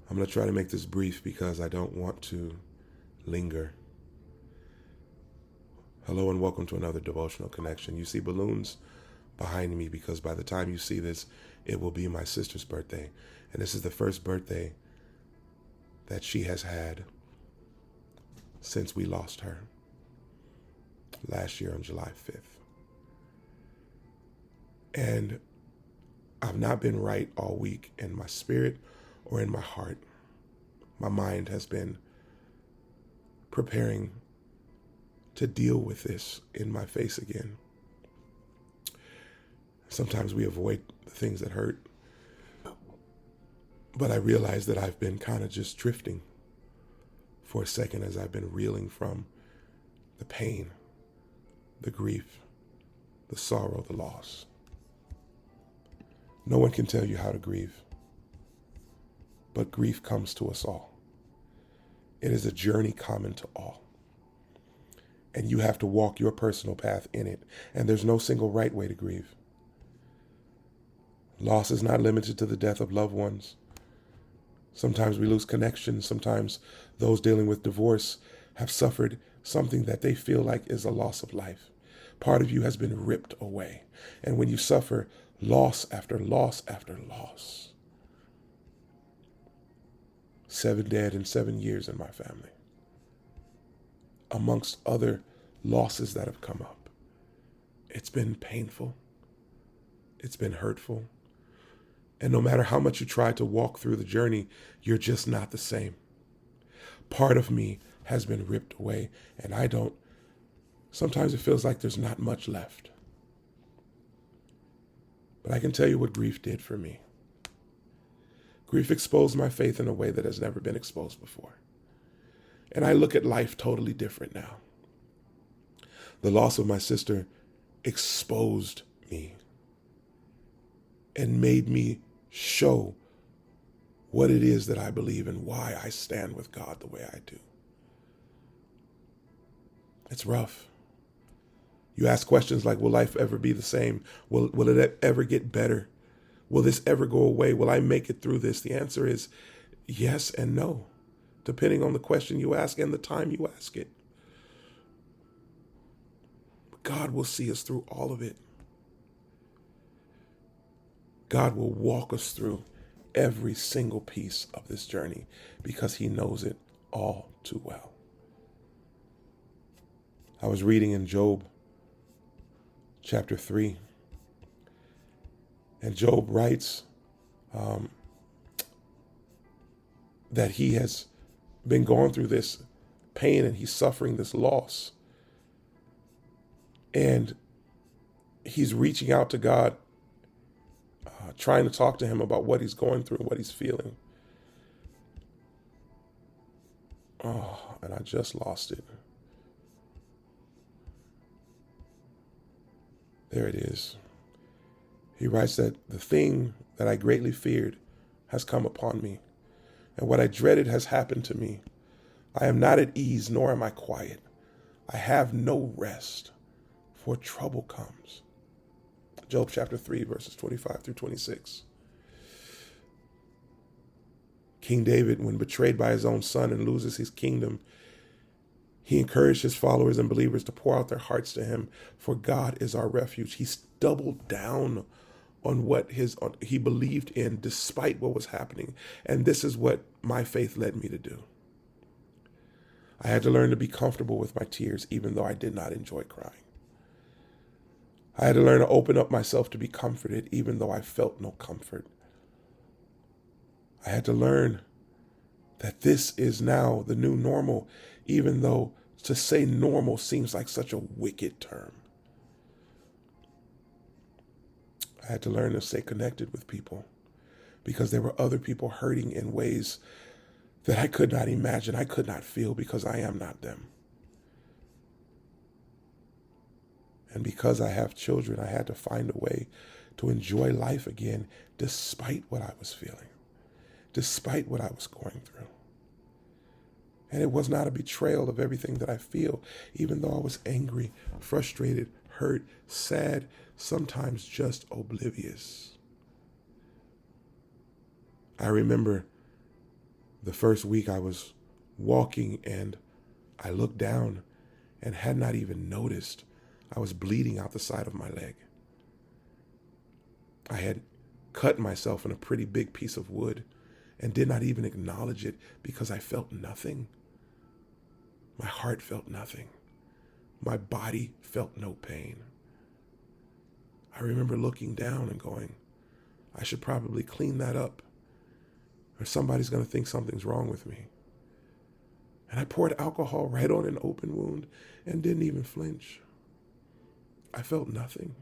I'm going to try to make this brief because I don't want to linger. Hello and welcome to another Devotional Connection. You see balloons behind me because by the time you see this, it will be my sister's birthday. And this is the first birthday that she has had since we lost her last year on July 5th. And I've not been right all week in my spirit or in my heart. My mind has been preparing to deal with this in my face again. Sometimes we avoid the things that hurt, but I realize that I've been kind of just drifting for a second as I've been reeling from the pain, the grief, the sorrow, the loss. No one can tell you how to grieve, but grief comes to us all. It is a journey common to all. And you have to walk your personal path in it. And there's no single right way to grieve. Loss is not limited to the death of loved ones. Sometimes we lose connections. Sometimes those dealing with divorce have suffered something that they feel like is a loss of life. Part of you has been ripped away. And when you suffer loss after loss after loss, 7 dead in 7 years in my family, amongst other losses that have come up. It's been painful. It's been hurtful. And no matter how much you try to walk through the journey, you're just not the same. Part of me has been ripped away, and sometimes it feels like there's not much left. But I can tell you what grief did for me. Grief exposed my faith in a way that has never been exposed before. And I look at life totally different now. The loss of my sister exposed me and made me show what it is that I believe and why I stand with God the way I do. It's rough. You ask questions like, will life ever be the same? Will it ever get better? Will this ever go away? Will I make it through this? The answer is yes and no, depending on the question you ask and the time you ask it. But God will see us through all of it. God will walk us through every single piece of this journey because he knows it all too well. I was reading in Job chapter 3, and Job writes that he has been going through this pain and he's suffering this loss. And he's reaching out to God, trying to talk to him about what he's going through, what he's feeling. Oh, and I just lost it. There it is. He writes that the thing that I greatly feared has come upon me, and what I dreaded has happened to me. I am not at ease, nor am I quiet. I have no rest, for trouble comes. Job chapter 3, verses 25 through 26. King David, when betrayed by his own son and loses his kingdom, he encouraged his followers and believers to pour out their hearts to him, for God is our refuge. He's doubled down on what he believed in despite what was happening. And this is what my faith led me to do. I had to learn to be comfortable with my tears, even though I did not enjoy crying. I had to learn to open up myself to be comforted, even though I felt no comfort. I had to learn that this is now the new normal, even though to say normal seems like such a wicked term. I had to learn to stay connected with people because there were other people hurting in ways that I could not imagine, I could not feel because I am not them. And because I have children, I had to find a way to enjoy life again despite what I was feeling, despite what I was going through. And it was not a betrayal of everything that I feel, even though I was angry, frustrated, hurt, sad, sometimes just oblivious. I remember The first week I was walking and I looked down and had not even noticed I was bleeding out the side of my leg. I had cut myself in a pretty big piece of wood and did not even acknowledge it because I felt nothing. My heart felt nothing. My body felt no pain. I remember looking down and going, I should probably clean that up, or somebody's going to think something's wrong with me. And I poured alcohol right on an open wound and didn't even flinch. I felt nothing.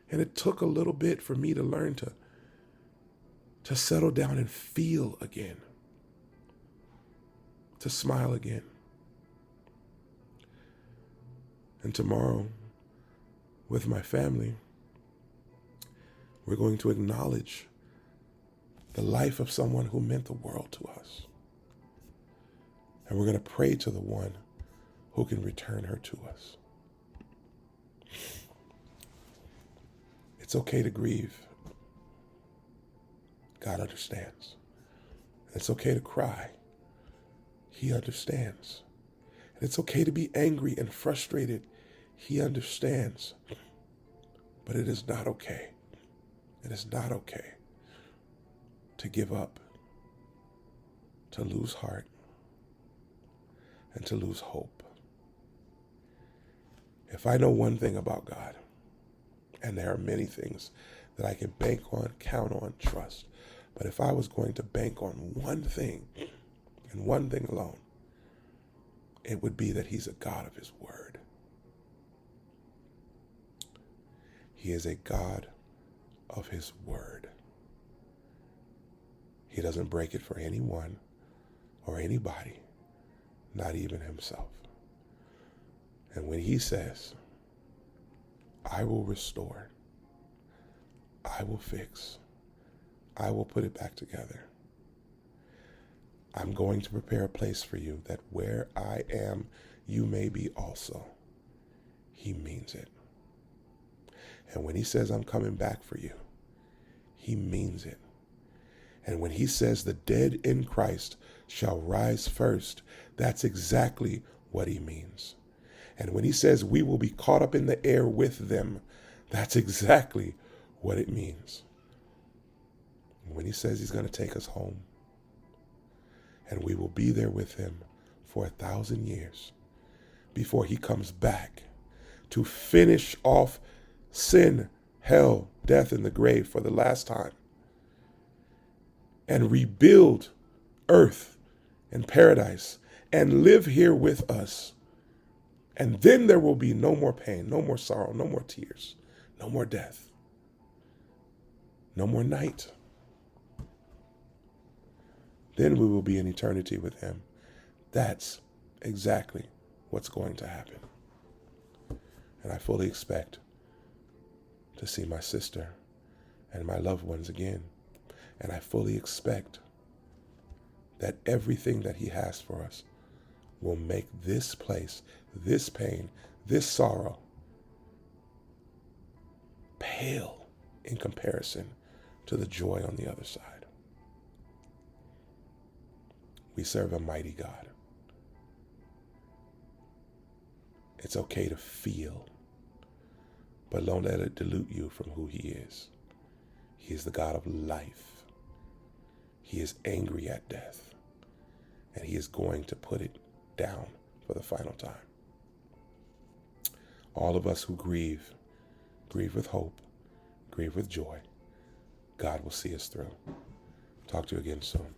And it took a little bit for me to learn to settle down and feel again, to smile again. And tomorrow, with my family, we're going to acknowledge the life of someone who meant the world to us. And we're going to pray to the one who can return her to us. It's okay to grieve. God understands. It's okay to cry. He understands. And it's okay to be angry and frustrated. He understands. But it is not okay. It is not okay to give up, to lose heart, and to lose hope. If I know one thing about God, and there are many things that I can bank on, count on, trust, but if I was going to bank on one thing, and one thing alone, it would be that he's a God of his word. He is a God of his word. He doesn't break it for anyone or anybody, not even himself. And when he says, I will restore, I will fix, I will put it back together, I'm going to prepare a place for you that where I am, you may be also. He means it. And when he says, I'm coming back for you, he means it. And when he says the dead in Christ shall rise first, that's exactly what he means. And when he says we will be caught up in the air with them, that's exactly what it means. And when he says he's going to take us home, and we will be there with him for 1,000 years before he comes back to finish off sin, hell, death, and the grave for the last time, and rebuild earth and paradise and live here with us. And then there will be no more pain, no more sorrow, no more tears, no more death, no more night. Then we will be in eternity with him. That's exactly what's going to happen. And I fully expect to see my sister and my loved ones again. And I fully expect that everything that he has for us will make this place, this pain, this sorrow pale in comparison to the joy on the other side. We serve a mighty God. It's okay to feel, but don't let it dilute you from who he is. He is the God of life. He is angry at death, and he is going to put it down for the final time. All of us who grieve, grieve with hope, grieve with joy. God will see us through. Talk to you again soon.